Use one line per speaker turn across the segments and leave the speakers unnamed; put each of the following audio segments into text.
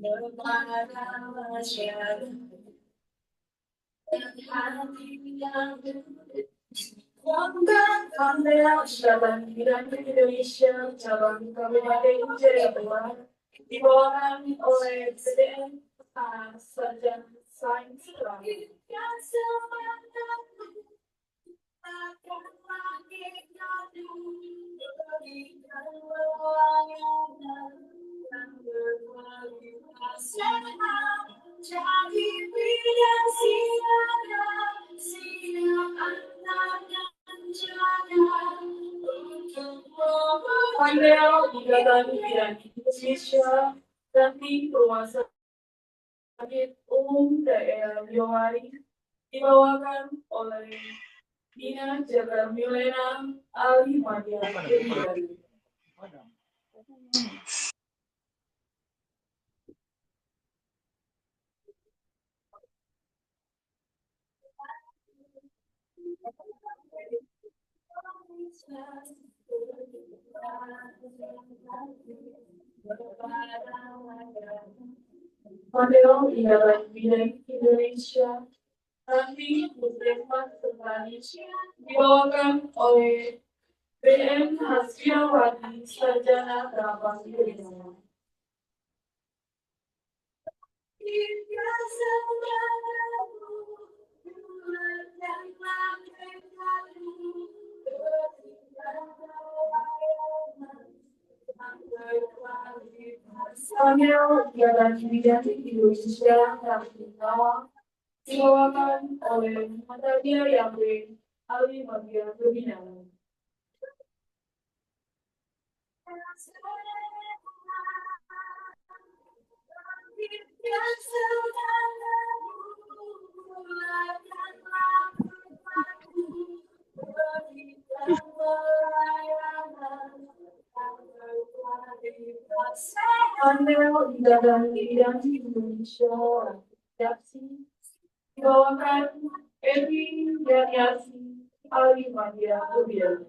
Pandai jalan bidang Indonesia, cabang Kabupaten Jayapura, dibawakan oleh PDN Sarjana Sains Islam. Jadi bidang panel gugatan bidang Indonesia dari Rumah Sakit Umum Daerah Yowari dibawakan oleh Dina Jaga Milena Ali Madia Dewi. Panel Gugatan Bidang Indonesia Ranti Muslimat Sertani dibawakan oleh BM Hasbiawati Sarjana Delapan Indonesia. Panel Gugatan Bidang Indonesia Ranti Nawang dibawakan oleh Matadia Yambe Ali Madia Dewi. Panel Gugatan Bidang Indonesia Redaksi dibawakan Evi Daniasi Ali Madia Dewi.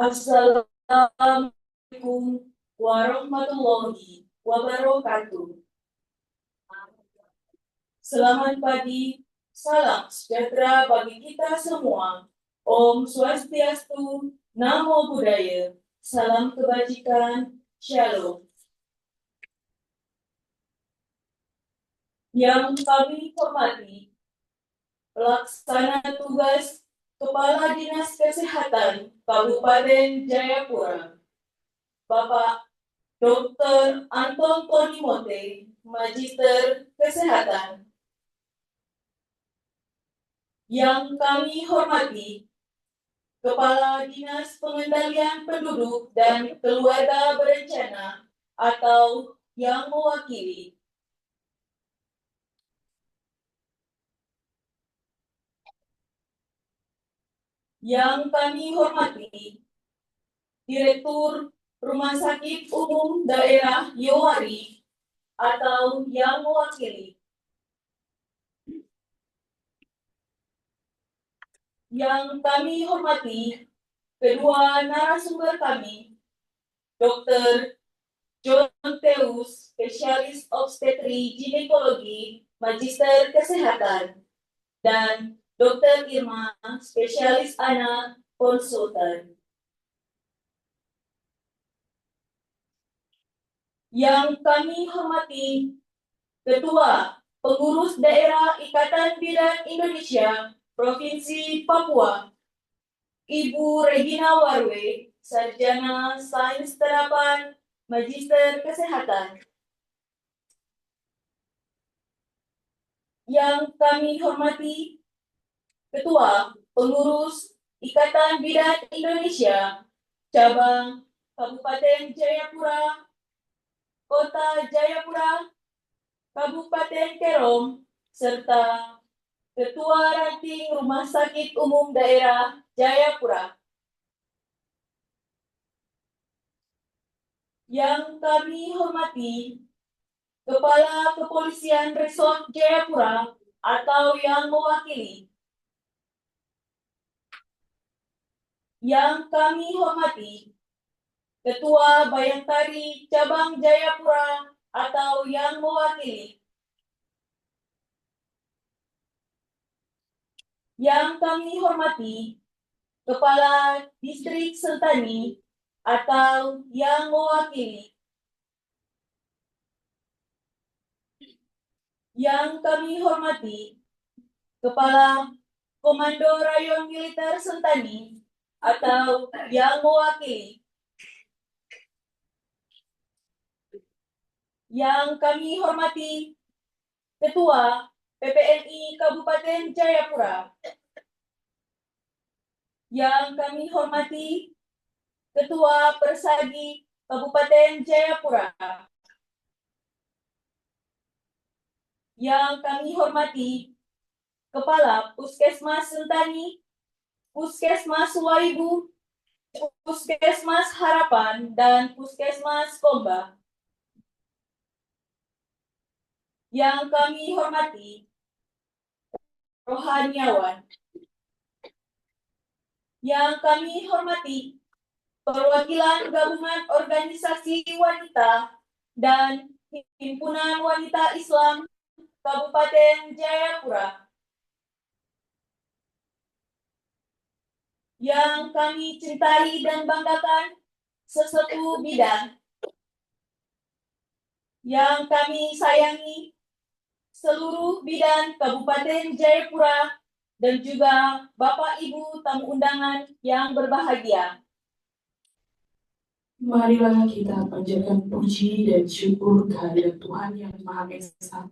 Assalamualaikum warahmatullahi wabarakatuh. Selamat pagi, salam sejahtera bagi kita semua. Om Swastiastu, Namo Buddhaya, salam kebajikan, Shalom. Yang kami hormati, pelaksana tugas Kepala Dinas Kesehatan Kabupaten Jayapura, Bapak Dr. Anton Tonimote, Magister Kesehatan. Yang kami hormati, Kepala Dinas Pengendalian Penduduk dan Keluarga Berencana atau yang mewakili. Yang kami hormati, Direktur Rumah Sakit Umum Daerah Yowari atau yang mewakili. Yang kami hormati, kedua narasumber kami, Dr. John Teus, spesialis obstetri ginekologi, Magister Kesehatan, dan Dr. Irma, spesialis anak, konsultan. Yang kami hormati, Ketua Pengurus Daerah Ikatan Bidan Indonesia, Provinsi Papua, Ibu Regina Warwe, Sarjana Sains Terapan, Magister Kesehatan. Yang kami hormati Ketua Pengurus Ikatan Bidan Indonesia, Cabang Kabupaten Jayapura, Kota Jayapura, Kabupaten Kerom, serta Ketua Ranting Rumah Sakit Umum Daerah Jayapura. Yang kami hormati Kepala Kepolisian Resort Jayapura atau yang mewakili. Yang kami hormati Ketua Bayangkari Cabang Jayapura atau yang mewakili. Yang kami hormati Kepala Distrik Sentani atau yang mewakili. Yang kami hormati Kepala Komando Rayon Militer Sentani atau yang mewakili. Yang kami hormati Ketua PPNI Kabupaten Jayapura. Yang kami hormati Ketua Persagi Kabupaten Jayapura. Yang kami hormati Kepala Puskesmas Sentani, Puskesmas Waibu, Puskesmas Harapan, dan Puskesmas Komba. Yang kami hormati rohaniawan. Yang kami hormati perwakilan gabungan organisasi wanita dan himpunan wanita Islam Kabupaten Jayapura. Yang kami cintai dan banggakan sesepuh bidan. Yang kami sayangi seluruh bidan Kabupaten Jayapura dan juga Bapak Ibu tamu undangan yang berbahagia.
Marilah kita panjatkan puji dan syukur kehadirat Tuhan yang Maha Esa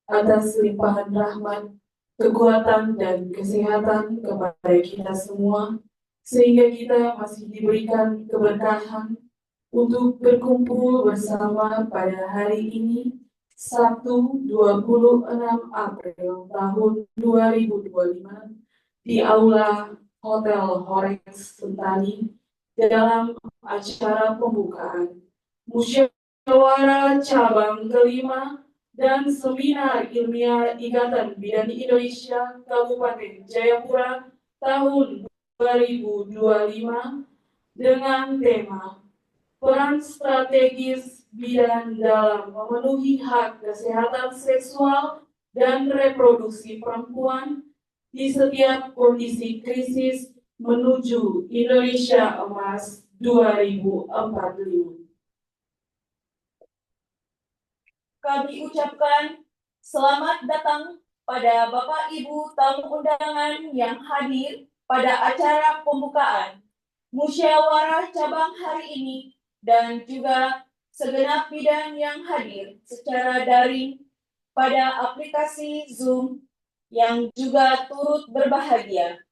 atas limpahan rahmat, kekuatan, dan kesehatan kepada kita semua, sehingga kita masih diberikan keberkahan untuk berkumpul bersama pada hari ini, Sabtu 26 April tahun 2025, di Aula Hotel Horex Sentani, dalam acara pembukaan musyawarah cabang kelima dan seminar ilmiah Ikatan Bidan Indonesia Kabupaten Jayapura tahun 2025 dengan tema peran strategis bidan dalam memenuhi hak kesehatan seksual dan reproduksi perempuan di setiap kondisi krisis menuju Indonesia Emas 2045.
Kami ucapkan selamat datang pada Bapak Ibu tamu undangan yang hadir pada acara pembukaan musyawarah cabang hari ini dan juga segenap bidan yang hadir secara daring pada aplikasi Zoom yang juga turut berbahagia.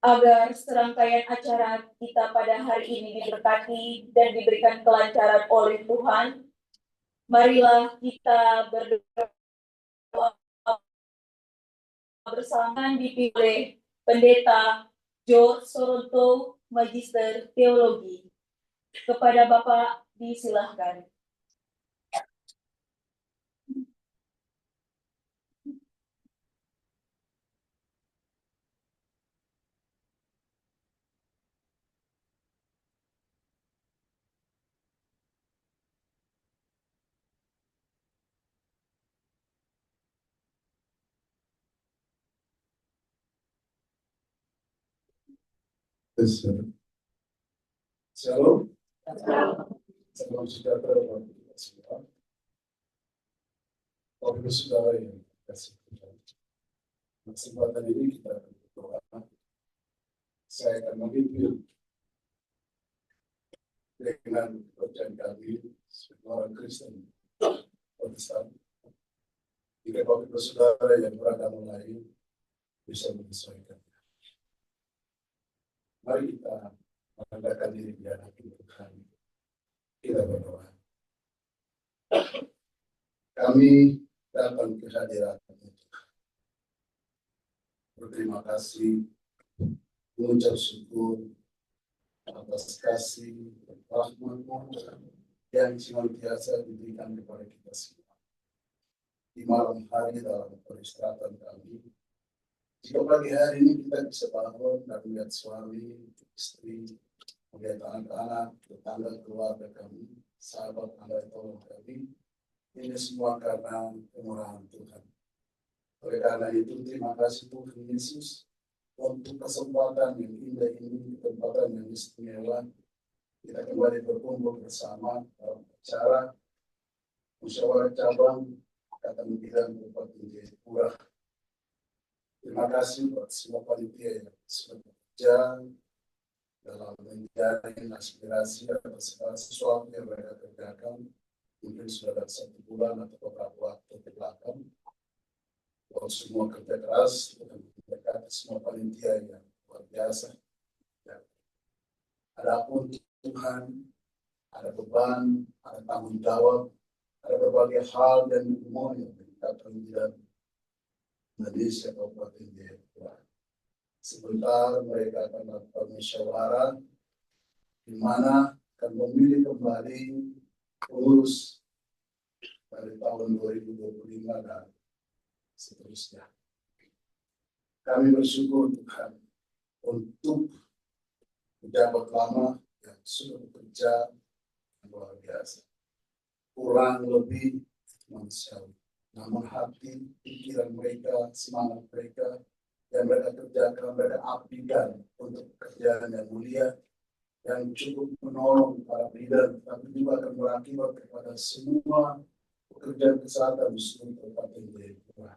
Agar serangkaian acara kita pada hari ini diberkati dan diberikan kelancaran oleh Tuhan, marilah kita berdoa bersama dipilih oleh Pendeta George Soronto, Magister Teologi. Kepada Bapak disilahkan.
Shalom. Salam sejahtera bagi kita semua. Bapak Ibu Saudara yang kasih Tuhan, kesempatan ini kita berdoa. Saya akan memimpin dengan kepercayaan kami sebagai orang Kristen Protestan. Jika Bapak Ibu Saudara yang beragama lain bisa menyesuaikan. Mari kita mengadakan diri di hadapan Tuhan. Kita berdoa. Kami datang ke hadirat-Mu. Berterima kasih, mengucap syukur atas kasih rahmat-Mu yang senantiasa diberikan kepada kita semua. Di malam hari dalam peristirahatan kami, jika pagi hari ini kita bisa bangun dan melihat suami, istri, melihat anak-anak, tetangga, keluarga kami, sahabat Anda yang tolong kami, ini semua karena kemurahan Tuhan. Oleh karena itu, terima kasih Tuhan Yesus untuk kesempatan yang indah ini, kesempatan yang istimewa. Kita kembali berkumpul bersama dalam acara musyawarah cabang Ikatan Bidan Kabupaten Jayapura. Terima kasih buat semua panitia yang sudah bekerja dalam menjaring aspirasi atas segala sesuatu yang mereka kerjakan. Mungkin sudah ada 1 bulan atau beberapa waktu ke belakang. Bahwa semua kerja keras dan mendekati semua panitia yang luar biasa. Ya. Adapun Tuhan, ada beban, ada tanggung jawab, ada berbagai hal dan umum yang kita perlukan Indonesia Kabupaten Jayapura. Sebentar mereka akan melakukan musyawarah di mana akan memilih kembali pengurus pada tahun 2025 dan seterusnya. Kami bersyukur Tuhan untuk pejabat lama yang sudah bekerja luar biasa. Kurang lebih manusiawi. Namun hati, pikiran mereka, semangat mereka yang mereka kerjakan, mereka abdikan untuk pekerjaan yang mulia, yang cukup menolong para bidan, tapi juga akan berakibat kepada semua pekerjaan kesehatan di seluruh Kabupaten Jayapura.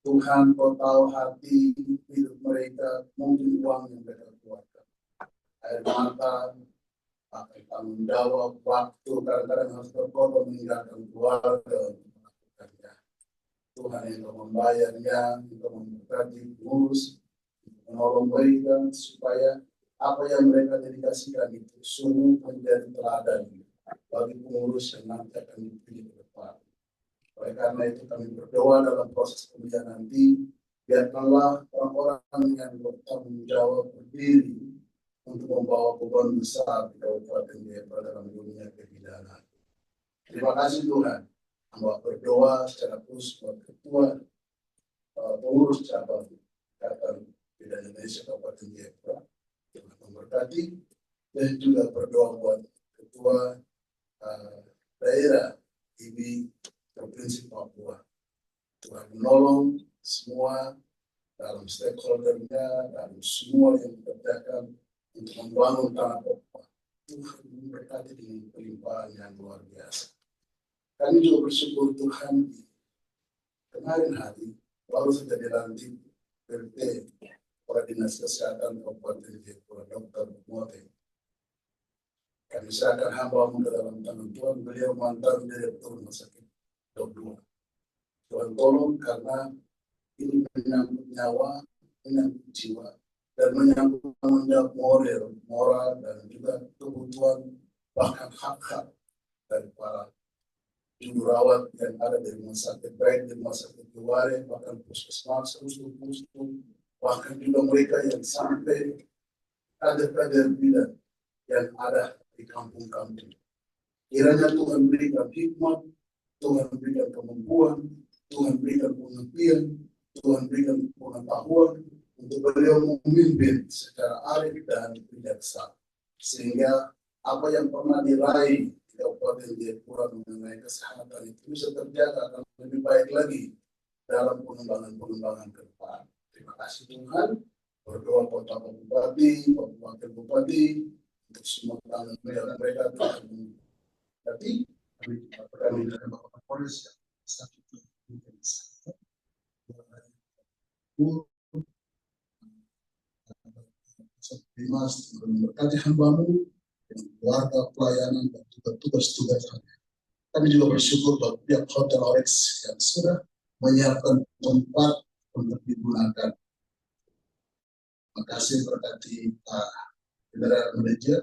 Tuhan, Kau tahu hati hidup mereka, mungkin uang yang mereka keluarkan, air mata, pakai tanggung jawab, waktu, kadang-kadang harus berkorban meninggalkan keluarga untuk melakukannya. Tuhan yang Kau membayarnya, Kau memberkati pengurus, menolong mereka supaya apa yang mereka dedikasikan itu sungguh menjadi teladan bagi pengurus yang nanti akan dipilih ke depan. Oleh karena itu kami berdoa dalam proses pemilihan nanti, biarkanlah orang-orang yang bertanggung jawab berdiri untuk membawa beban besar di Kabupaten Jayapura dalam dunia kebidanan. Terima kasih Tuhan. Hamba berdoa secara khusus buat ketua pengurus cabang Ikatan Bidan Indonesia Kabupaten Jayapura. Tuhan memberkati, dan juga berdoa buat ketua daerah IBI Provinsi Papua. Tuhan menolong semua dalam stakeholdernya, dalam semua yang dikerjakan untuk membangun tanah Papua. Tuhan memberkati dengan pelimpahan yang luar biasa. Kami juga bersyukur Tuhan kemarin hari baru saja dilantik PLT Kepala Dinas Kesehatan Kabupaten Jayapura, Dr. Mote. Kami serahkan hamba-Mu ke dalam tangan Tuhan. Beliau mantan Direktur Rumah Sakit Dok 2. Tuhan tolong karena ini menyangkut nyawa, menyangkut jiwa, dan menyangkut tanggung jawab moral, dan juga kebutuhan bahkan hak-hak dari para juru rawat yang ada di rumah sakit, baik di rumah sakit Juware, bahkan puskesmas, puskesmas, bahkan juga mereka yang sampai kader-kader bidan yang ada di kampung-kampung. Kiranya Tuhan berikan hikmat, Tuhan berikan kemampuan, Tuhan berikan pengertian, Tuhan berikan pengetahuan untuk beliau memimpin secara arif dan bijaksana, sehingga apa yang pernah diraih di Kabupaten Jayapura mengenai kesehatan itu bisa terjaga akan lebih baik lagi dalam pengembangan ke depan. Terima kasih Tuhan. Berdoa buat Bapak Bupati, Bapak Wakil Bupati, untuk semua tangan mereka Tuhan. Tapi kami Bapak Kapolres Dimas memberkati hambamu dengan keluarga pelayanan dan juga tugas-tugas. Kami juga bersyukur bahwa pihak Hotel Orex yang sudah menyiapkan tempat untuk digunakan. Terima kasih berkati Pak General Manager,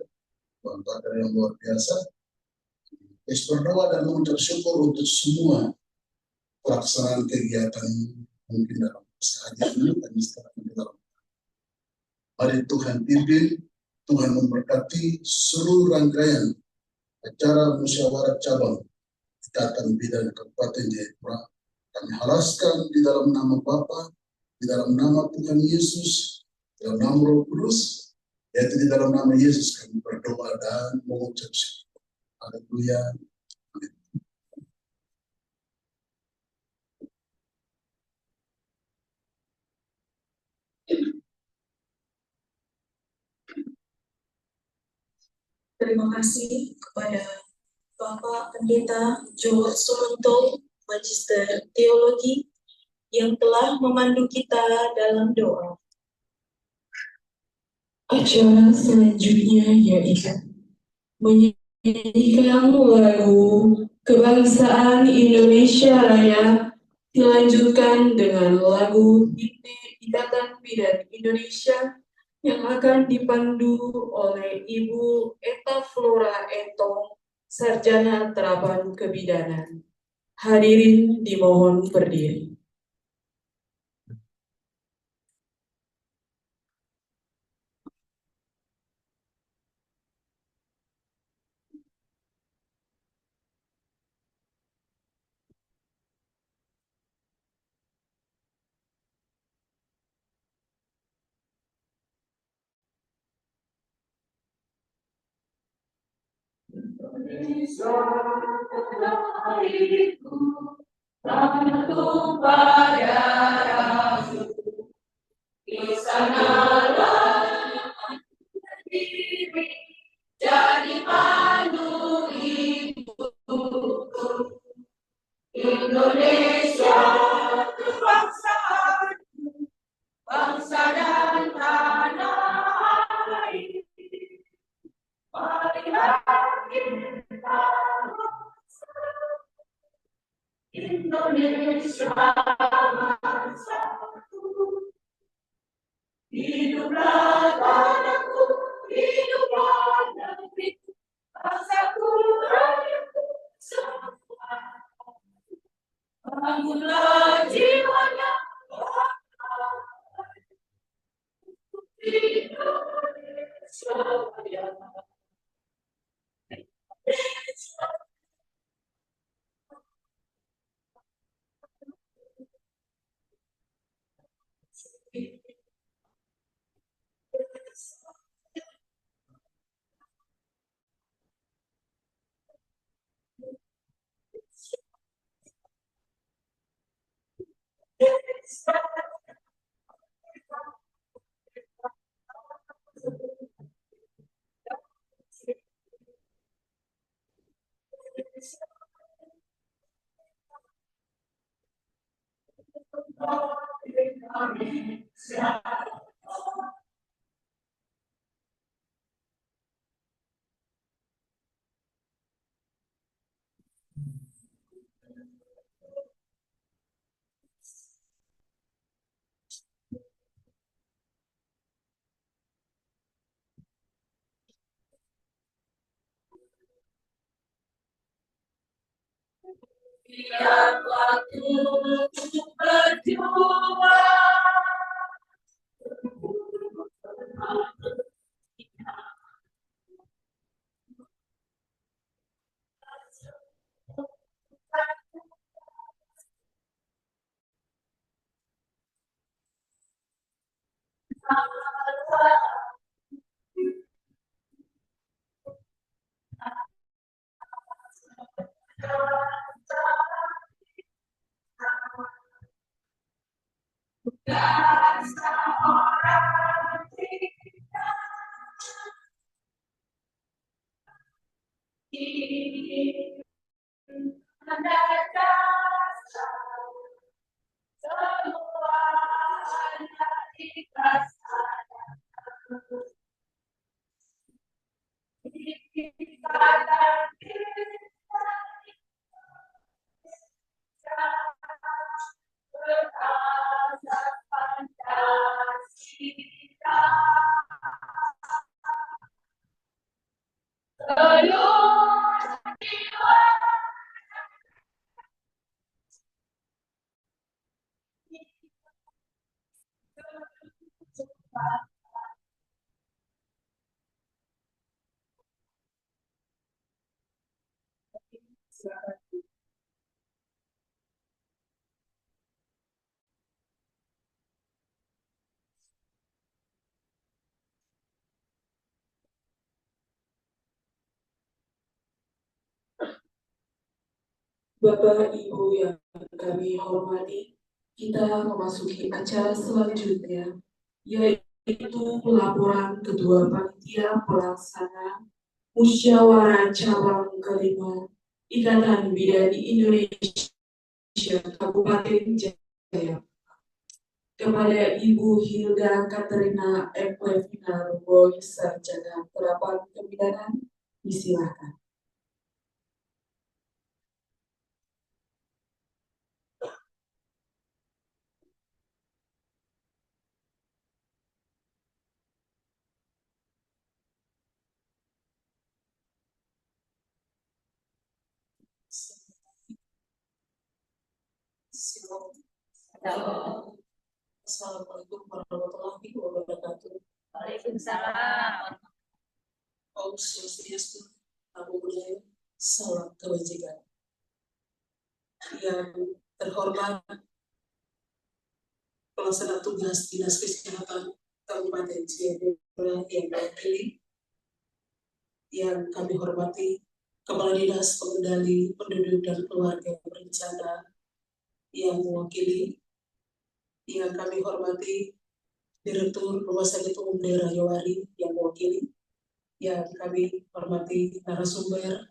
Bapak yang luar biasa. Berdoa dan mengucap syukur untuk semua pelaksanaan kegiatan ini, mungkin dalam sehari ini dan setelah dalam. Mari Tuhan pimpin, Tuhan memberkati seluruh rangkaian acara musyawarah cabang Ikatan Bidan Kabupaten Jayapura. Kami halaskan di dalam nama Bapa, di dalam nama Tuhan Yesus, di dalam nama Roh Kudus, yaitu di dalam nama Yesus kami berdoa dan mengucap syukur. Haleluya. Amin.
Terima kasih kepada Bapak Pendeta George Sumonto, Magister Teologi, yang telah memandu kita dalam doa. Acara selanjutnya yaitu menyanyikan lagu Kebangsaan Indonesia Raya, dilanjutkan dengan lagu Himne Ikatan Bidan Indonesia yang akan dipandu oleh Ibu Eta Flora Etong, Sarjana Terapan Kebidanan. Hadirin dimohon berdiri. Indonesia airku, tanah darahku, di sanalah berdiri jadi pandu ibuku. Indonesia kebangsaanku, bangsa dan tanah air. Marilah kita Indonesia bersatu. Hiduplah tanahku, hiduplah negeriku, bangsaku, rakyatku semua. Bangunlah jiwanya, Indonesia Raya. Biar waktu berjuang. Semua Bapak Ibu yang kami hormati, kita memasuki acara selanjutnya, yaitu pelaporan Ketua Panitia Pelaksana Musyawarah Cabang kelima Ikatan Bidani Indonesia Kabupaten Jaya kepada Ibu Hilda Katerina M. Levina Boy, Sarjana Terapan Kebidanan, disilakan. Assalamualaikum warahmatullahi wabarakatuh.
Waalaikumsalam.
Om Swastiastu, Namo Buddhaya, salam kebajikan. Yang terhormat pelaksana tugas Dinas Kesehatan Kabupaten Jayapura yang mewakili, yang kami hormati Kepala Dinas Pengendali Penduduk dan Keluarga Berencana yang mewakili, yang kami hormati Direktur Rumah Sakit Umum Daerah Yowari yang mewakili, yang kami hormati narasumber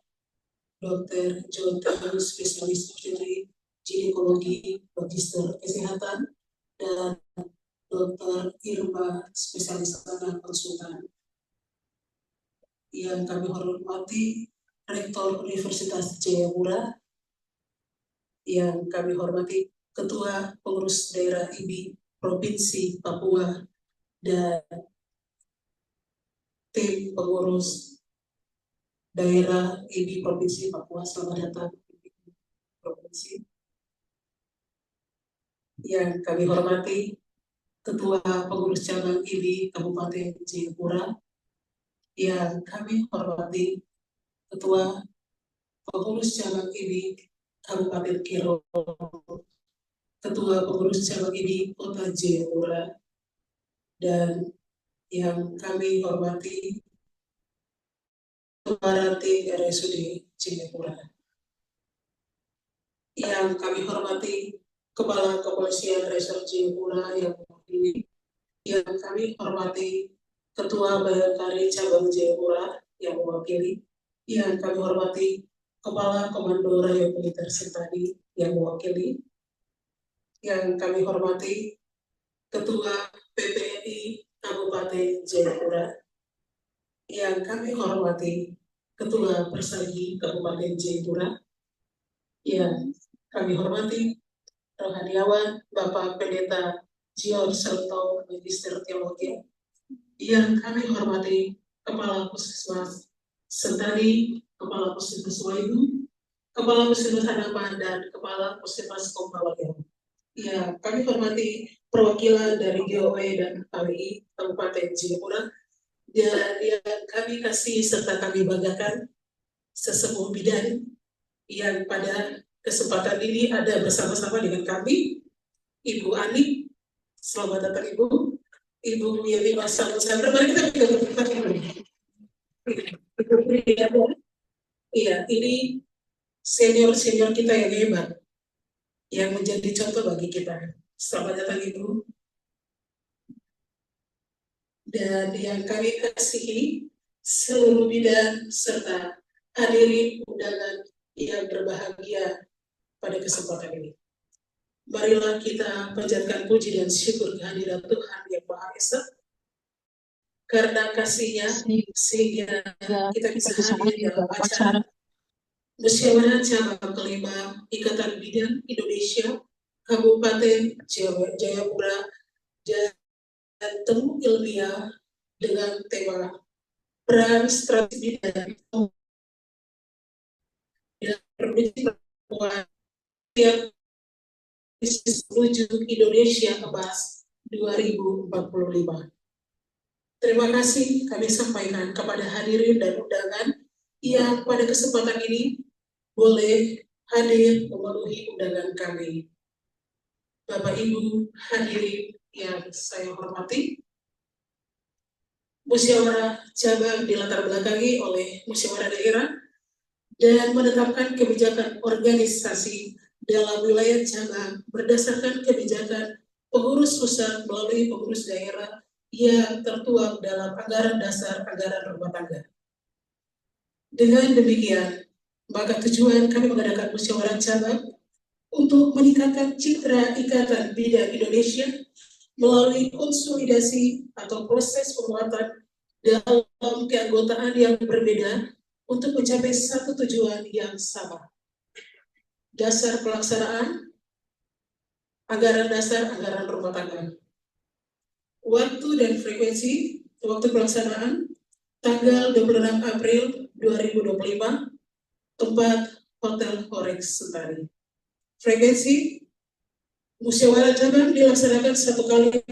Dr. John Tegus, spesialis obstetri, ginekologi, magister kesehatan, dan Dr. Irma, spesialis anak konsultan. Yang kami hormati Rektor Universitas Jayapura, yang kami hormati Ketua Pengurus Daerah IBI Provinsi Papua, dan tim pengurus daerah IBI Provinsi Papua. Selamat datang di Provinsi. Yang kami hormati Ketua Pengurus Cabang IBI Kabupaten Jayapura, yang kami hormati Ketua Pengurus Cabang IBI Kabupaten Kero, Ketua Pengurus Cabang IBI Kota Jayapura, dan yang kami hormati Ketua Ranting RSUD Jayapura. Yang kami hormati Kepala Kepolisian Resor Jayapura yang mewakili, yang kami hormati Ketua Bayangkari Cabang Jayapura yang mewakili, yang kami hormati Kepala Komando Raya Militer Sentani yang mewakili, yang kami hormati Ketua PPNI Kabupaten Jayapura, yang kami hormati Ketua Persagi Kabupaten Jayapura, yang kami hormati Rohaniawan Bapak Pendeta Jion Serto, Magister Teologi, yang kami hormati Kepala Puskesmas Sentani, Kepala Puskesmas Waibu, Kepala Puskesmas Hadapan, dan Kepala Puskesmas Kompawayan. Ya, kami hormati perwakilan dari GOE dan KWI Kabupaten Jayapura, dan yang kami kasih serta kami banggakan sesepuh bidan yang pada kesempatan ini ada bersama-sama dengan kami, Ibu Ani. Selamat datang Ibu. Ibu Yeni Masal Chandra. Mari kita iya, ini senior-senior kita yang hebat, yang menjadi contoh bagi kita. Selamat datang Ibu. Dan yang kami kasihi seluruh bidan serta hadirin undangan yang berbahagia pada kesempatan ini. Marilah kita panjatkan puji dan syukur kehadiran Tuhan yang Maha Esa, karena kasihnya sehingga kita bisa hadir dalam acara Musyawarah Cabang kelima Ikatan Bidan Indonesia Kabupaten Jayapura dan temu ilmiah dengan tema peran strategi bidan dan produksi perempuan yang bisnis menuju Indonesia Emas 2045. Terima kasih kami sampaikan kepada hadirin dan undangan yang pada kesempatan ini boleh hadir memenuhi undangan kami. Bapak Ibu hadirin yang saya hormati, musyawarah cabang dilatar belakangi oleh musyawarah daerah dan menetapkan kebijakan organisasi dalam wilayah cabang berdasarkan kebijakan pengurus pusat melalui pengurus daerah yang tertuang dalam anggaran dasar anggaran rumah tangga. Dengan demikian, maka tujuan kami mengadakan musyawarah cabang untuk meningkatkan citra Ikatan Bidan Indonesia melalui konsolidasi atau proses penguatan dalam keanggotaan yang berbeda untuk mencapai satu tujuan yang sama. Dasar pelaksanaan anggaran dasar anggaran rumah tangga. Waktu dan frekuensi waktu pelaksanaan tanggal 26 April 2025, tempat Hotel Horex Sentari. Frekuensi musyawarah cabang dilaksanakan satu kali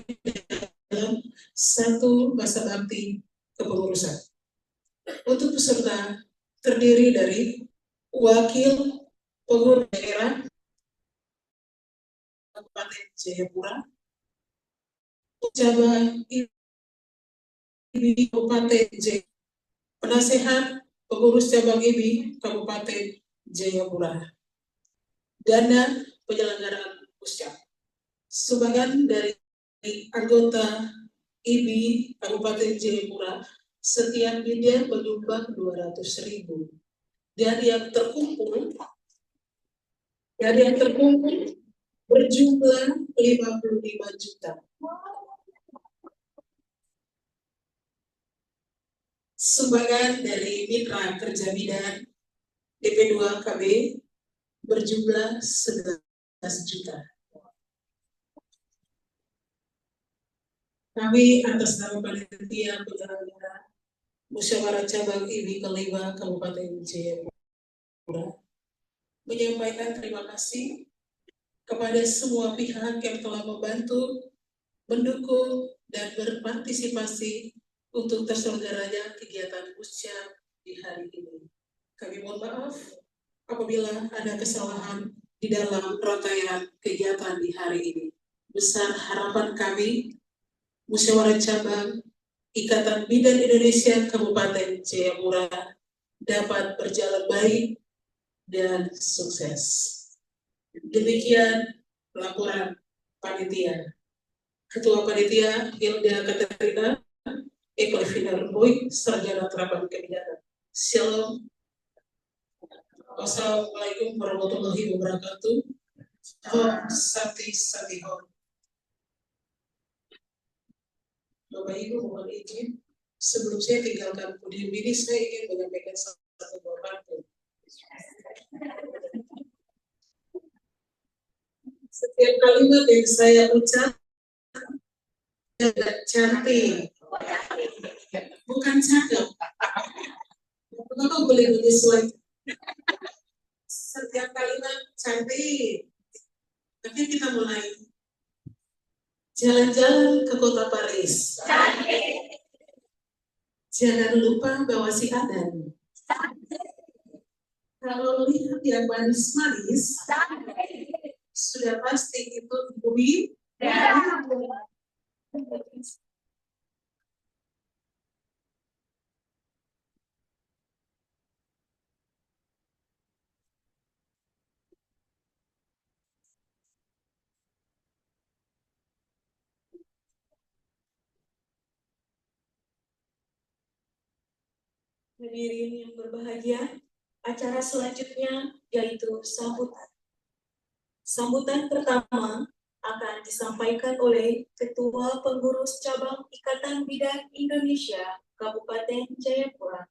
dalam satu masa bakti kepengurusan. Untuk peserta terdiri dari wakil pengurus daerah Kabupaten Jayapura, cabang IBI Kabupaten Jayapura, penasehat pengurus cabang IBI Kabupaten Jayapura, dana penyelenggaraan puskes. Sebagian dari anggota IBI Kabupaten Jayapura setiap bidan menyumbang 200.000 dan yang terkumpul berjumlah 55 juta. Sumbangan dari mitra kerja bidan DP2 KB berjumlah 11 juta. Kami atas nama panitia penyelenggara musyawarah cabang IBI kelima Kabupaten Jayapura menyampaikan terima kasih kepada semua pihak yang telah membantu, mendukung, dan berpartisipasi untuk terselenggaranya kegiatan puskes di hari ini. Kami mohon maaf apabila ada kesalahan di dalam rangkaian kegiatan di hari ini. Besar harapan kami, musyawarah cabang Ikatan Bidan Indonesia Kabupaten Jayapura dapat berjalan baik dan sukses. Demikian laporan panitia. Ketua Panitia Hilda Katerina Eklevina Rumboy, Sarjana Terapan Kebijakan. Shalom. Wassalamualaikum warahmatullahi wabarakatuh. Om Santi Santi Om. Bapak Ibu mohon izin, sebelum saya tinggalkan podium ini, saya ingin menyampaikan satu buah pantun. Setiap kalimat yang saya ucap cantik, bukan cakep. Kenapa boleh menyesuaikan? Setiap kalimat cantik. Tapi kita mulai. Jalan-jalan ke kota Paris. Cantik. Jangan lupa bawa si Adan. Kalau lihat yang manis-manis, sudah pasti itu bumi. Hadirin yang berbahagia, acara selanjutnya yaitu sambutan. Sambutan pertama
akan disampaikan oleh Ketua Pengurus Cabang Ikatan Bidan Indonesia Kabupaten Jayapura.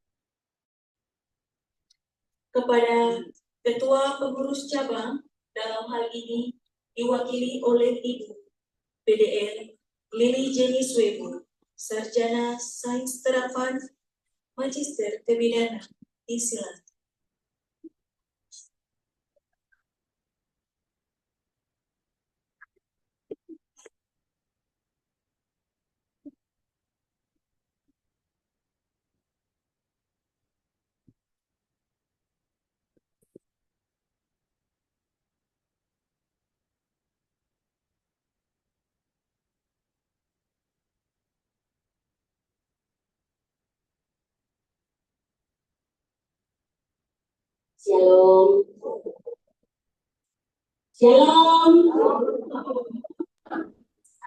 Kepada Ketua Pengurus Cabang dalam hal ini diwakili oleh Ibu PDN Lili Jenny Swebu, Sarjana Sains Terapan, Magister Kebidanan. Disilakan.
Shalom. Shalom.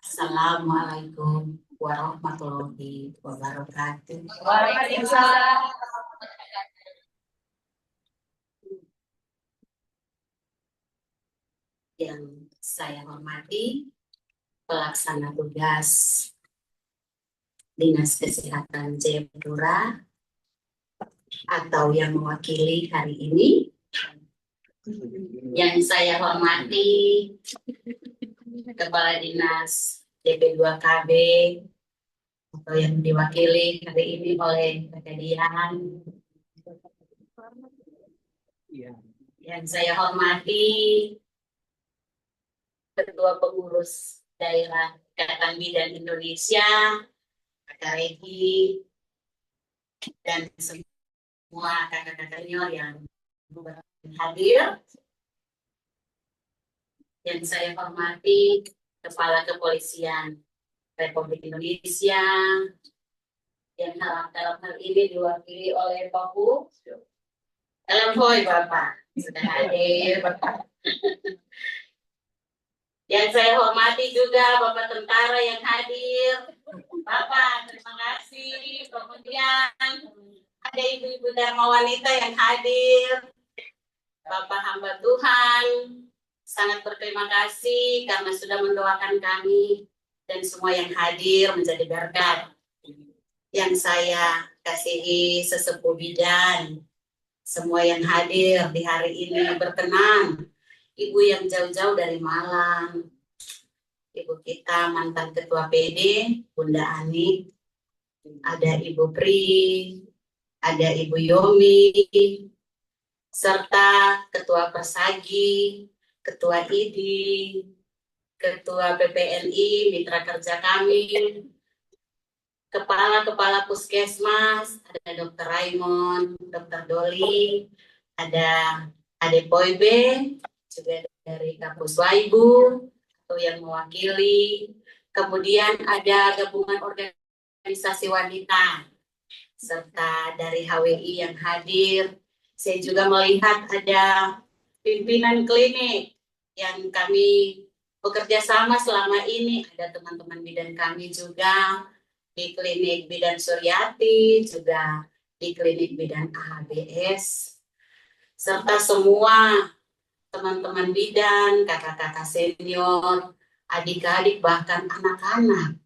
Assalamualaikum warahmatullahi wabarakatuh.
Waalaikumsalam.
Yang saya hormati pelaksana tugas Dinas Kesehatan Jayapura atau yang mewakili hari ini. Yang saya hormati Kepala Dinas DP2KB atau yang diwakili hari ini oleh Kakak Dian. Yang saya hormati Ketua Pengurus Daerah Ikatan Bidan Indonesia, Kakak Regi, dan semua kakak-kakak senior yang hadir. Yang saya hormati Kepala Kepolisian Republik Indonesia, yang dalam hal ini diwakili oleh Pak Bu. Hoi Bapak, sudah hadir Bapak. Yang saya hormati juga Bapak Tentara yang hadir. Bapak, terima kasih. Kemudian ada ibu-ibu Dharma Wanita yang hadir. Bapak hamba Tuhan, sangat berterima kasih karena sudah mendoakan kami dan semua yang hadir menjadi berkat. Yang saya kasihi sesepuh bidan, semua yang hadir di hari ini berkenan. Ibu yang jauh-jauh dari Malang, ibu kita mantan Ketua PD, Bunda Ani, ada Ibu Pri, ada Ibu Yomi, serta Ketua Persagi, Ketua IDI, Ketua PPNI, mitra kerja kami, Kepala-Kepala Puskesmas, ada Dr. Raymond, Dr. Doli, ada Ade Poibe, juga dari Kampus Waibu, atau yang mewakili. Kemudian ada gabungan organisasi wanita, serta dari HWI yang hadir. Saya juga melihat ada pimpinan klinik yang kami bekerja sama selama ini. Ada teman-teman bidan kami juga di klinik bidan Suryati, juga di klinik bidan AHBS, serta semua teman-teman bidan, kakak-kakak senior, adik-adik, bahkan anak-anak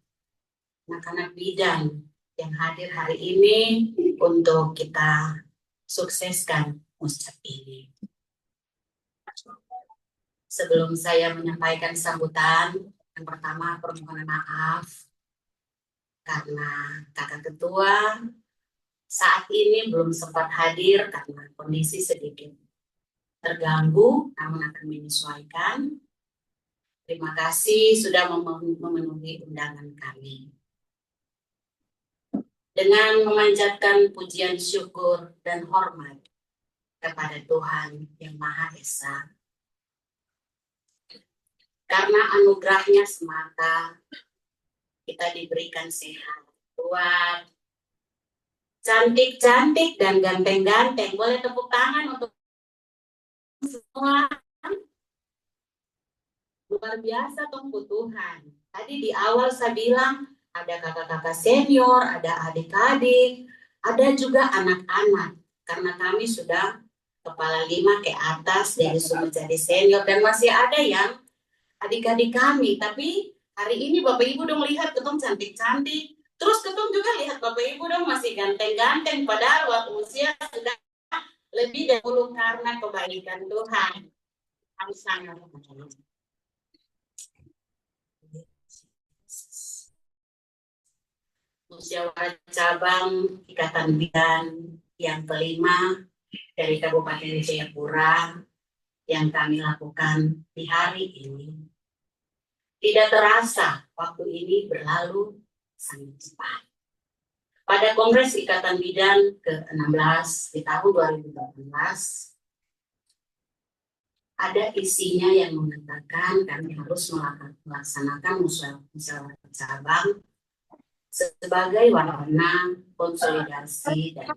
bidan yang hadir hari ini untuk kita sukseskan muscap ini. Sebelum saya menyampaikan sambutan, yang pertama permohonan maaf karena kakak ketua saat ini belum sempat hadir karena kondisi sedikit terganggu, namun akan menyesuaikan. Terima kasih sudah memenuhi undangan kami. Dengan memanjatkan pujian syukur dan hormat kepada Tuhan yang Maha Esa, karena anugerahnya semata kita diberikan sehat, kuat, cantik-cantik dan ganteng-ganteng. Boleh tepuk tangan untuk semua. Luar biasa tunggu Tuhan. Tadi di awal saya bilang ada kakak-kakak senior, ada adik-adik, ada juga anak-anak. Karena kami sudah kepala 5 ke atas, jadi sudah menjadi senior dan masih ada yang adik-adik kami. Tapi hari ini Bapak Ibu dong lihat ketong cantik-cantik. Terus ketong juga lihat Bapak Ibu dong masih ganteng-ganteng. Padahal waktu usia sudah lebih dahulu karena kebaikan Tuhan. Kami sangat musyawarah cabang Ikatan Bidan yang kelima dari Kabupaten Jayapura yang kami lakukan di hari ini. Tidak terasa waktu ini berlalu sangat cepat. Pada Kongres Ikatan Bidan ke-16 di tahun 2018, ada isinya yang mengatakan kami harus melaksanakan musyawarah cabang sebagai wahana konsolidasi dan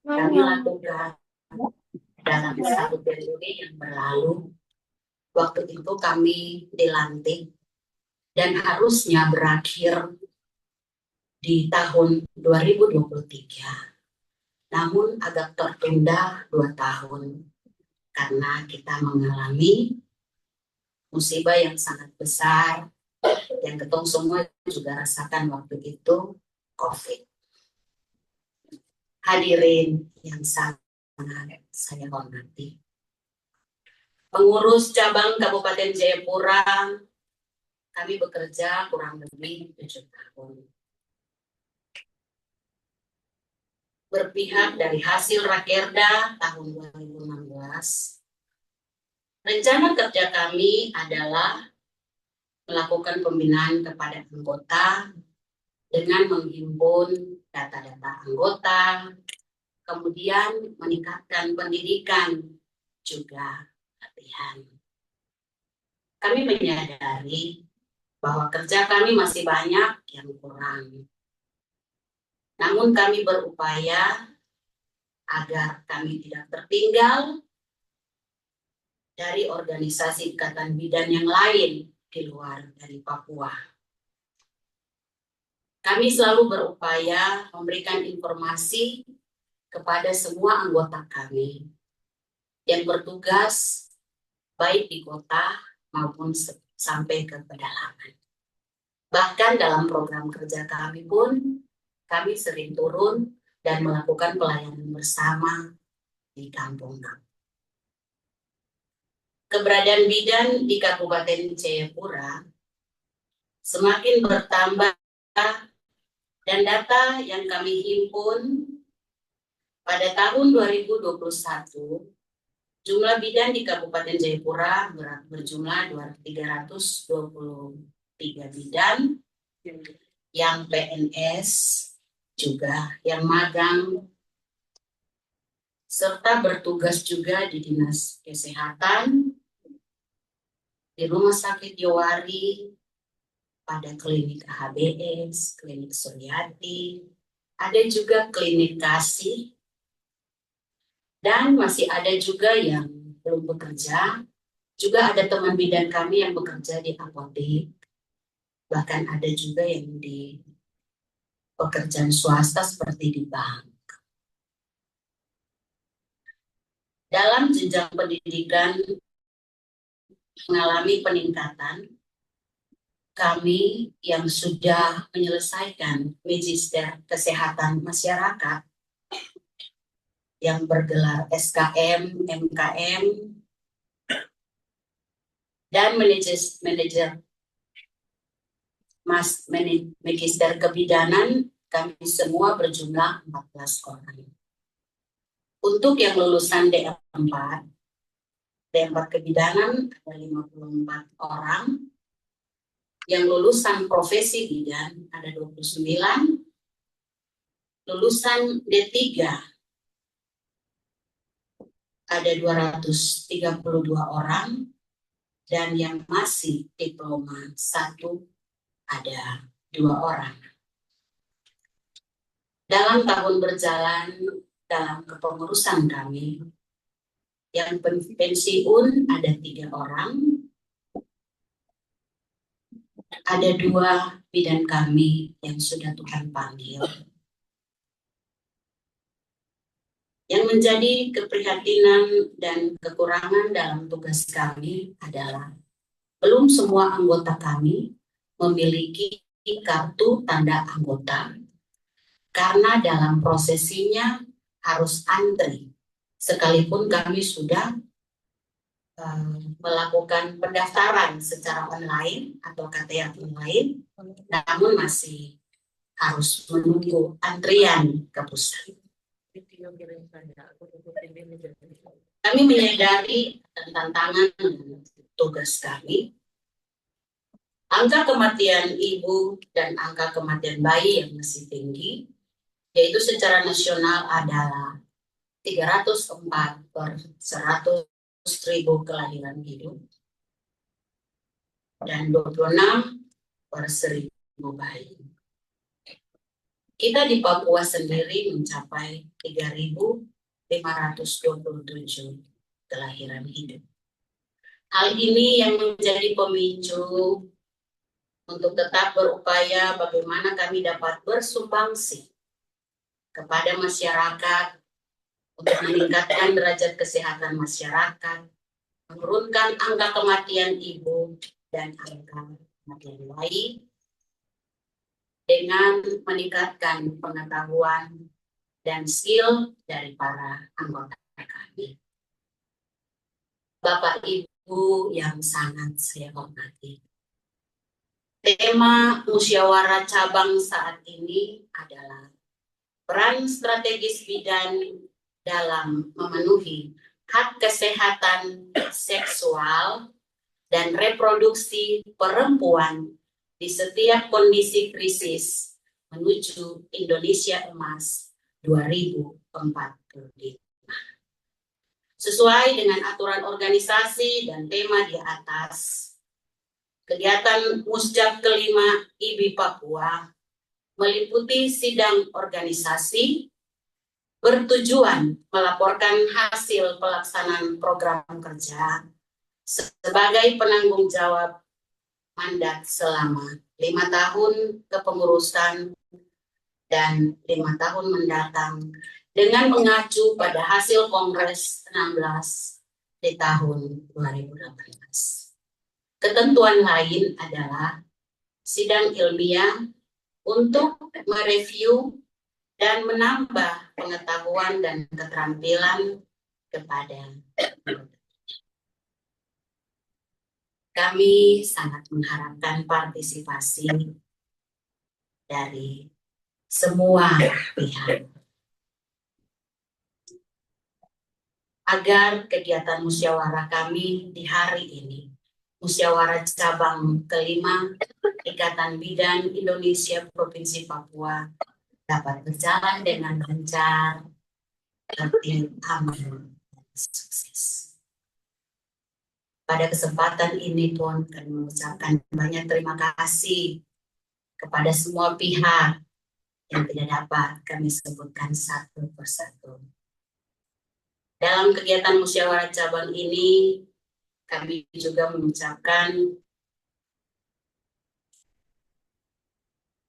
kami lakukan dalam satu periode yang berlalu. Waktu itu kami dilantik dan harusnya berakhir di tahun 2023. Namun agak tertunda 2 tahun karena kita mengalami musibah yang sangat besar yang ketong semua juga rasakan waktu itu, COVID. Hadirin yang sangat saya hormati, pengurus cabang Kabupaten Jayapura, kami bekerja kurang lebih 7 tahun. Berpihak dari hasil Rakerda tahun 2016, rencana kerja kami adalah melakukan pembinaan kepada anggota dengan menghimpun data-data anggota, kemudian meningkatkan pendidikan, juga latihan. Kami menyadari bahwa kerja kami masih banyak yang kurang. Namun kami berupaya agar kami tidak tertinggal dari organisasi Ikatan Bidan yang lain di luar dari Papua. Kami selalu berupaya memberikan informasi kepada semua anggota kami yang bertugas baik di kota maupun sampai ke pedalaman. Bahkan dalam program kerja kami pun, kami sering turun dan melakukan pelayanan bersama di kampung-kampung. Keberadaan bidan di Kabupaten Jayapura semakin bertambah dan data yang kami himpun pada tahun 2021, jumlah bidan di Kabupaten Jayapura berjumlah 323 bidan, yang PNS juga, yang magang, serta bertugas juga di Dinas Kesehatan, di Rumah Sakit Yowari, pada klinik HBS, klinik Suryati, ada juga klinik Kasih, dan masih ada juga yang belum bekerja. Juga ada teman bidan kami yang bekerja di apotek, bahkan ada juga yang di pekerjaan swasta seperti di bank. Dalam jenjang pendidikan mengalami peningkatan. Kami yang sudah menyelesaikan Magister Kesehatan Masyarakat yang bergelar SKM, MKM, dan Magister Kebidanan, kami semua berjumlah 14 orang. Untuk yang lulusan D4 Kebidanan ada 54 orang. Yang lulusan profesi bidan ada 29, lulusan D3 ada 232 orang, dan yang masih diploma 1 ada 2 orang. Dalam tahun berjalan dalam kepengurusan kami, yang pensiun ada 3 orang, ada 2 bidan kami yang sudah Tuhan panggil. Yang menjadi keprihatinan dan kekurangan dalam tugas kami adalah belum semua anggota kami memiliki kartu tanda anggota karena dalam prosesinya harus antri. Sekalipun kami sudah melakukan pendaftaran secara online atau KTA online, namun masih harus menunggu antrian ke pusat. Kami menyadari tantangan tugas kami. Angka kematian ibu dan angka kematian bayi yang masih tinggi, yaitu secara nasional adalah 304 per 100.000 kelahiran hidup dan 26 per 1.000 bayi. Kita di Papua sendiri mencapai 3.527 kelahiran hidup. Hal ini yang menjadi pemicu untuk tetap berupaya bagaimana kami dapat bersumbangsi kepada masyarakat untuk meningkatkan derajat kesehatan masyarakat, menurunkan angka kematian ibu dan angka kematian bayi, dengan meningkatkan pengetahuan dan skill dari para anggota kami. Bapak Ibu yang sangat saya hormati, tema musyawarah cabang saat ini adalah peran strategis bidan dalam memenuhi hak kesehatan seksual dan reproduksi perempuan di setiap kondisi krisis menuju Indonesia Emas 2045. Sesuai dengan aturan organisasi dan tema di atas, kegiatan Musjab kelima IBI Papua meliputi sidang organisasi bertujuan melaporkan hasil pelaksanaan program kerja sebagai penanggung jawab mandat selama 5 tahun kepengurusan dan 5 tahun mendatang dengan mengacu pada hasil Kongres 16 di tahun 2018. Ketentuan lain adalah sidang ilmiah untuk mereview dan menambah pengetahuan dan keterampilan kepada kami sangat mengharapkan partisipasi dari semua pihak agar kegiatan musyawarah kami di hari ini, musyawarah cabang kelima Ikatan Bidan Indonesia Provinsi Papua, dapat berjalan dengan lancar, tertib, aman, dan sukses. Pada kesempatan ini pun kami mengucapkan banyak terima kasih kepada semua pihak yang tidak dapat kami sebutkan satu persatu. Dalam kegiatan musyawarah cabang ini, kami juga mengucapkan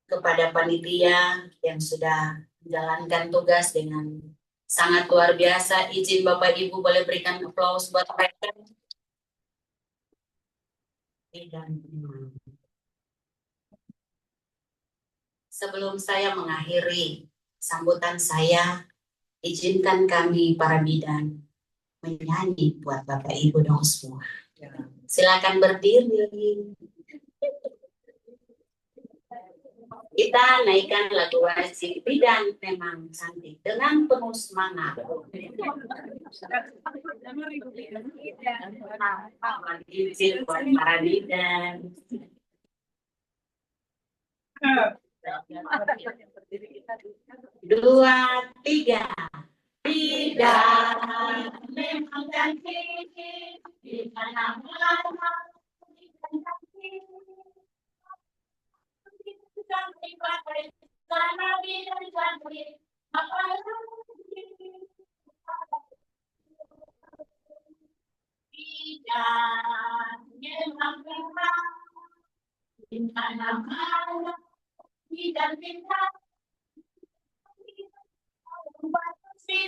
kepada panitia yang sudah menjalankan tugas dengan sangat luar biasa. Izin Bapak Ibu boleh berikan aplaus buat mereka. Dan sebelum saya mengakhiri sambutan saya, izinkan kami para bidan menyanyi buat Bapak Ibu dong semua. Silakan berdiri. Kita naikkan lagu wajib bidan memang cantik dengan penuh semangat. Izin buat para bidan. 2, 3. Bidan memang cantik di mana-mana.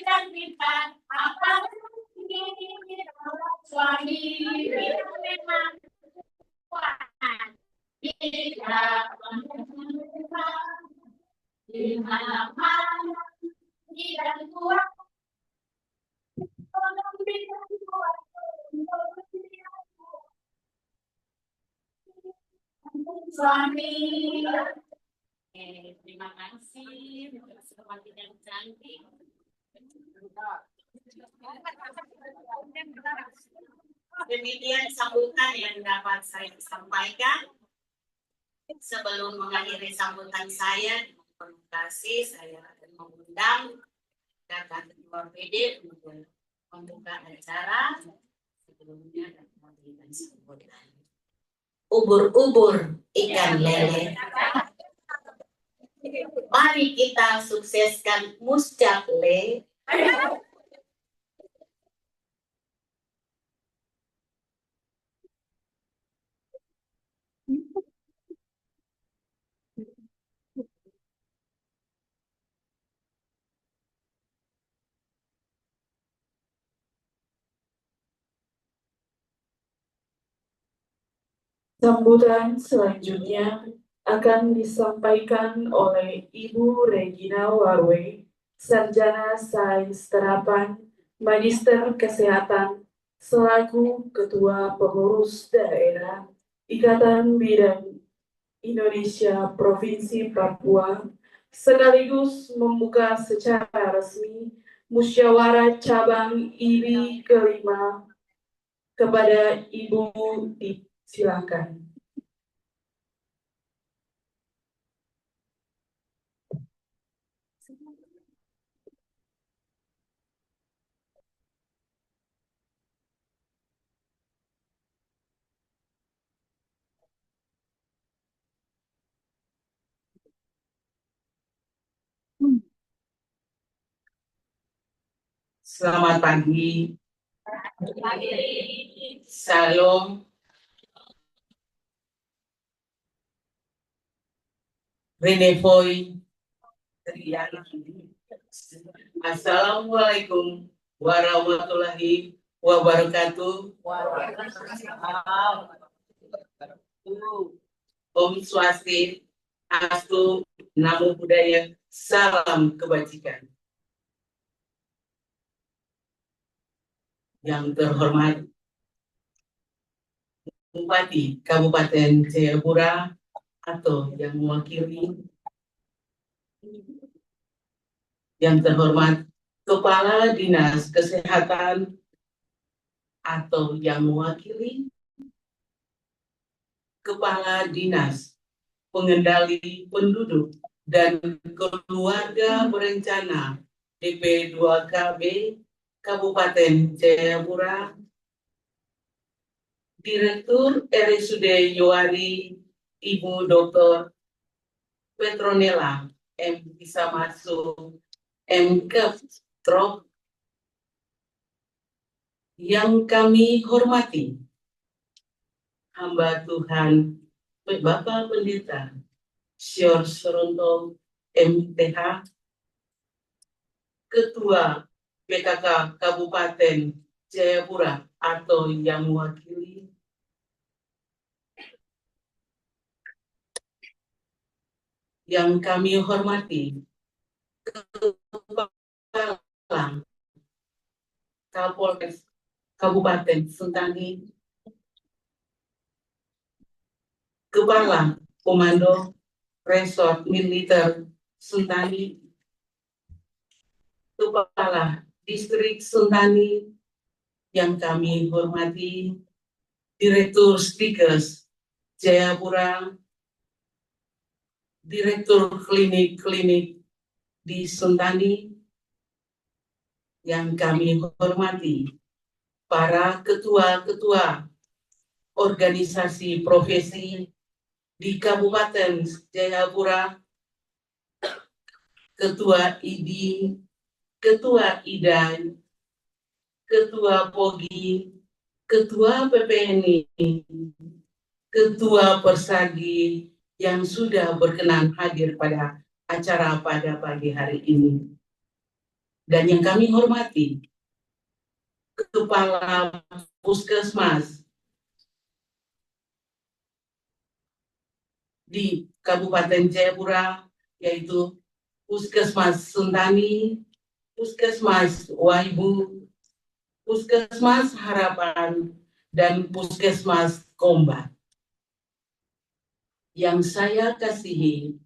dan kita apa suami memang kuat tidak di mana-mana tidak kuat suami. Terima kasih semakin yang cantik. Demikian sambutan yang dapat saya sampaikan. Sebelum mengakhiri sambutan saya, terima kasih saya akan mengundang Kakak Ketua PD untuk membuka acara. Sebelumnya dan memberikan sambutan. Ubur-ubur ikan lele. Mari kita sukseskan Muscakle.
Sambutan selanjutnya akan disampaikan oleh Ibu Regina Warwe, Sarjana Sains Terapan, Magister Kesehatan, selaku Ketua Pengurus Daerah Ikatan Bidan Indonesia Provinsi Papua, sekaligus membuka secara resmi musyawarah cabang IBI kelima. Kepada Ibu silakan.
Selamat pagi. Salam. Renevoy. Assalamualaikum warahmatullahi wabarakatuh. Om Swastiastu, Namo Buddhaya, salam kebajikan. Yang terhormat Bupati Kabupaten Jayapura atau yang mewakili, yang terhormat Kepala Dinas Kesehatan atau yang mewakili Kepala Dinas Pengendali Penduduk dan Keluarga Berencana DP2KB Kabupaten Jayapura, Direktur RSUD Yoari Ibu Dr. Petronella M. Isamasu M.Kef. Prof. Yang kami hormati, hamba Tuhan Bapak Pendeta Syor Soronto MTH, Ketua PKK Kabupaten Jayapura atau yang mewakili, yang kami hormati Kepala Kapolres Kabupaten Sentani, Kepala Komando Resort Militer Sentani, Kepala Distrik Sentani, yang kami hormati Direktur Stikes Jayapura, Direktur Klinik-Klinik di Sentani, yang kami hormati para ketua-ketua organisasi profesi di Kabupaten Jayapura, Ketua IDI, Ketua IDAI, Ketua POGI, Ketua PPNI, Ketua Persagi yang sudah berkenan hadir pada acara pada pagi hari ini. Dan yang kami hormati Kepala Puskesmas di Kabupaten Jayapura, yaitu Puskesmas Suntani, Puskesmas Waibu, Puskesmas Harapan, dan Puskesmas Komba. Yang saya kasihi,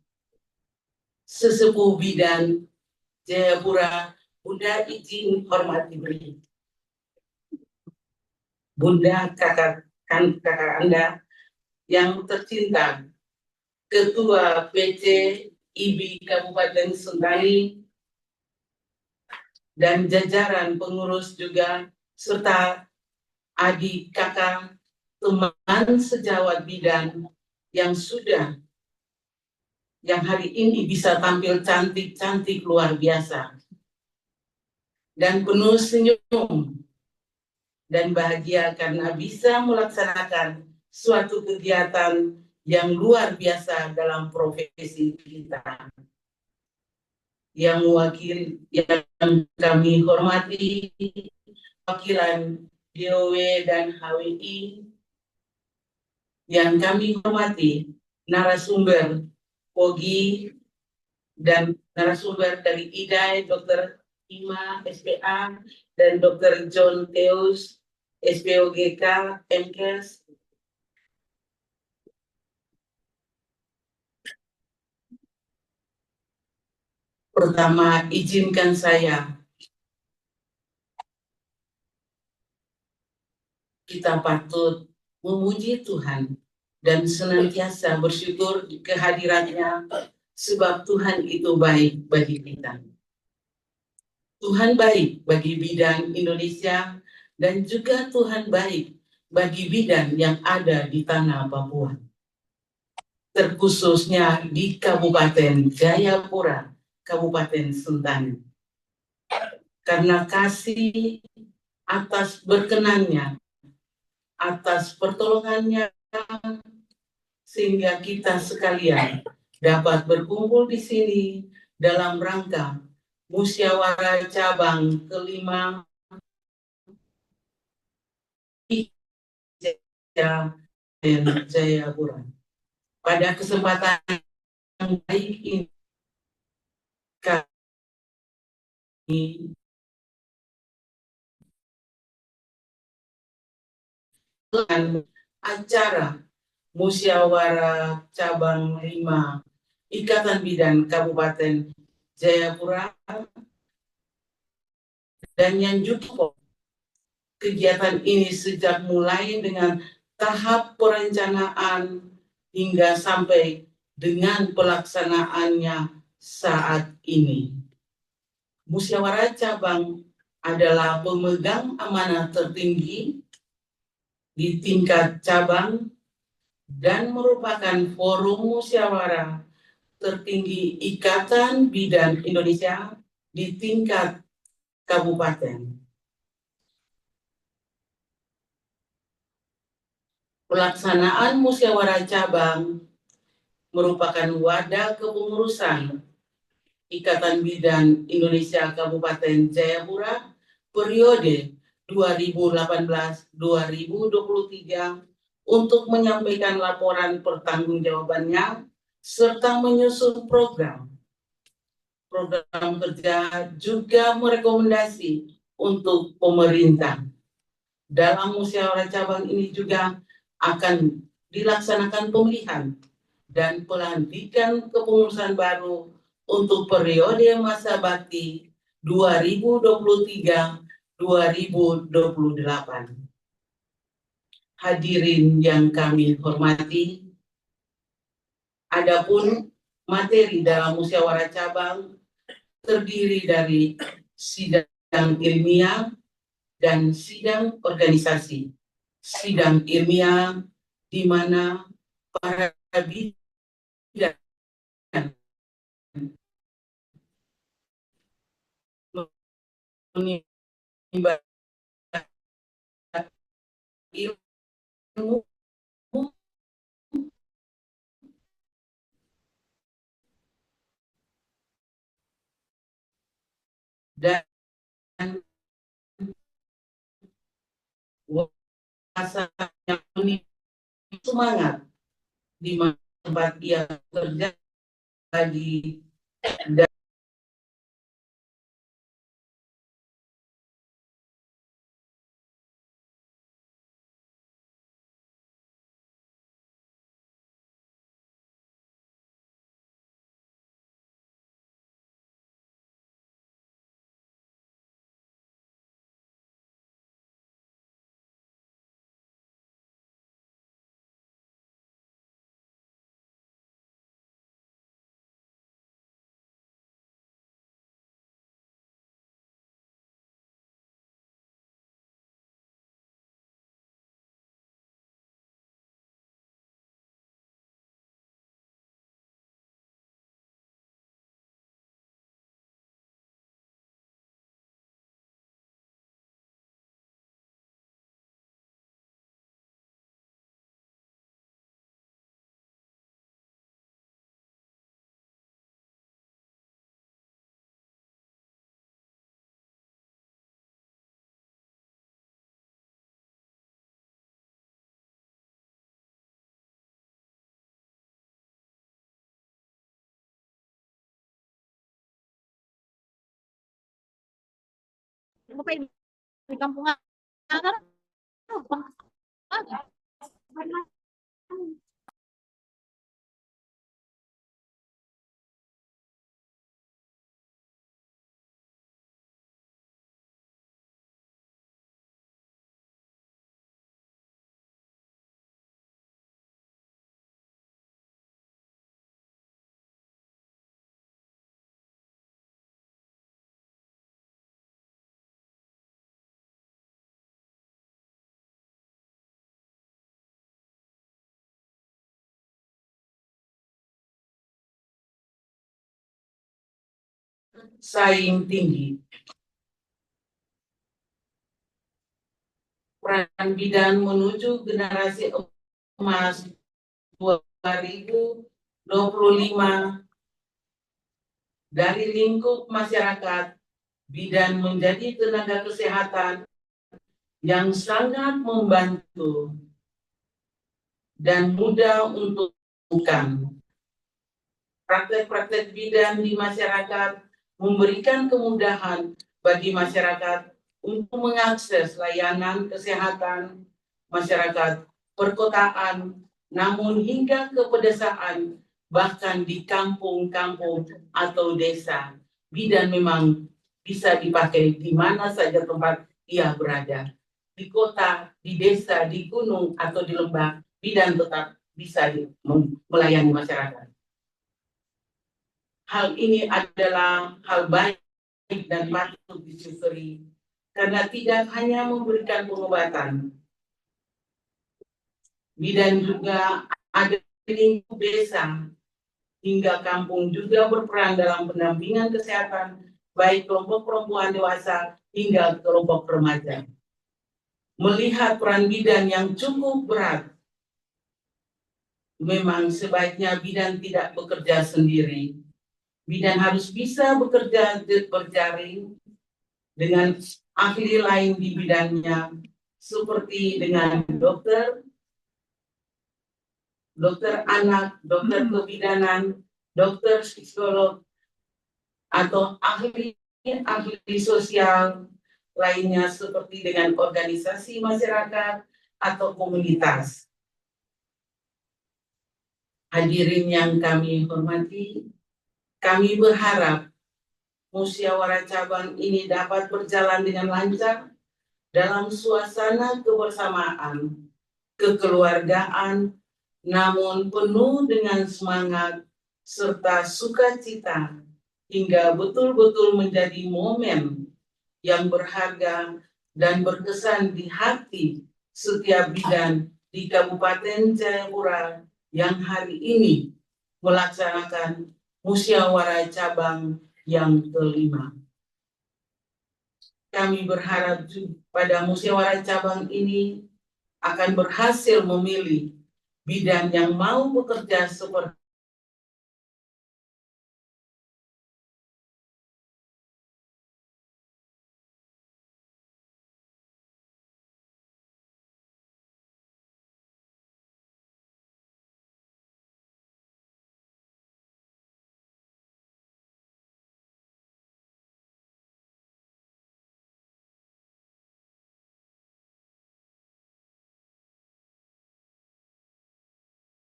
Sesepuh Bidan Jayapura, Bunda izin hormati beri. Bunda kakak Anda yang tercinta, Ketua PC IBI Kabupaten Suntani, dan jajaran pengurus juga, serta adik kakak teman sejawat bidan yang hari ini bisa tampil cantik-cantik luar biasa dan penuh senyum dan bahagia karena bisa melaksanakan suatu kegiatan yang luar biasa dalam profesi kita. Yang kami hormati wakilan DOW dan HWI, yang kami hormati narasumber POGI dan narasumber dari IDAI, Dr. Ima, SPA, dan Dr. John Theus, SPOGK, MKes. Pertama, izinkan saya kita patut memuji Tuhan dan senantiasa bersyukur kehadirannya, sebab Tuhan itu baik bagi kita. Tuhan baik bagi bidan Indonesia dan juga Tuhan baik bagi bidan yang ada di tanah Papua, terkhususnya di Kabupaten Jayapura, Kabupaten Suntani. Karena kasih atas berkenannya, atas pertolongannya, sehingga kita sekalian dapat berkumpul di sini dalam rangka musyawarah cabang kelima Jayapura. Pada kesempatan yang baik ini kami dengan acara musyawarah cabang 5 Ikatan Bidan Kabupaten Jayapura, dan yang juga kegiatan ini sejak mulai dengan tahap perencanaan hingga sampai dengan pelaksanaannya saat ini. Musyawarah cabang adalah pemegang amanah tertinggi di tingkat cabang dan merupakan forum musyawarah tertinggi Ikatan Bidan Indonesia di tingkat kabupaten. Pelaksanaan musyawarah cabang merupakan wadah kepengurusan Ikatan Bidan Indonesia Kabupaten Jayapura periode 2018-2023 untuk menyampaikan laporan pertanggungjawabannya serta menyusun program kerja, juga merekomendasi untuk pemerintah. Dalam musyawarah cabang ini juga akan dilaksanakan pemilihan dan pelantikan kepengurusan baru untuk periode masa bakti 2023-2028. Hadirin yang kami hormati, adapun materi dalam musyawarah cabang terdiri dari sidang ilmiah dan sidang organisasi. Sidang ilmiah di mana para bidan menimba ilmu dan rasa yang semangat di tempat ia bekerja di
di kampung Akar.
saing tinggi. Peran bidan menuju generasi emas 2025 dari lingkup masyarakat, bidan menjadi tenaga kesehatan yang sangat membantu dan mudah untuk dilakukan. Praktek-praktek bidan di masyarakat memberikan kemudahan bagi masyarakat untuk mengakses layanan kesehatan masyarakat perkotaan, namun hingga ke pedesaan, bahkan di kampung-kampung atau desa. Bidan memang bisa dipakai di mana saja tempat ia berada. Di kota, di desa, di gunung, atau di lembah, bidan tetap bisa melayani masyarakat. Hal ini adalah hal baik dan patut disyukuri, karena tidak hanya memberikan pengobatan. Bidan juga ada di lingkup desa hingga kampung juga berperan dalam pendampingan kesehatan, baik kelompok perempuan dewasa hingga kelompok remaja. Melihat peran bidan yang cukup berat, memang sebaiknya bidan tidak bekerja sendiri. Bidan harus bisa bekerja berjaring dengan ahli lain di bidangnya, seperti dengan dokter anak, dokter kebidanan, dokter psikolog, atau ahli sosial lainnya seperti dengan organisasi masyarakat atau komunitas. Hadirin yang kami hormati, kami berharap musyawarah cabang ini dapat berjalan dengan lancar dalam suasana kebersamaan, kekeluargaan, namun penuh dengan semangat serta sukacita, hingga betul-betul menjadi momen yang berharga dan berkesan di hati setiap bidan di Kabupaten Jayapura yang hari ini melaksanakan musyawarah cabang yang kelima. Kami berharap pada musyawarah cabang ini akan berhasil memilih bidan yang mau bekerja seperti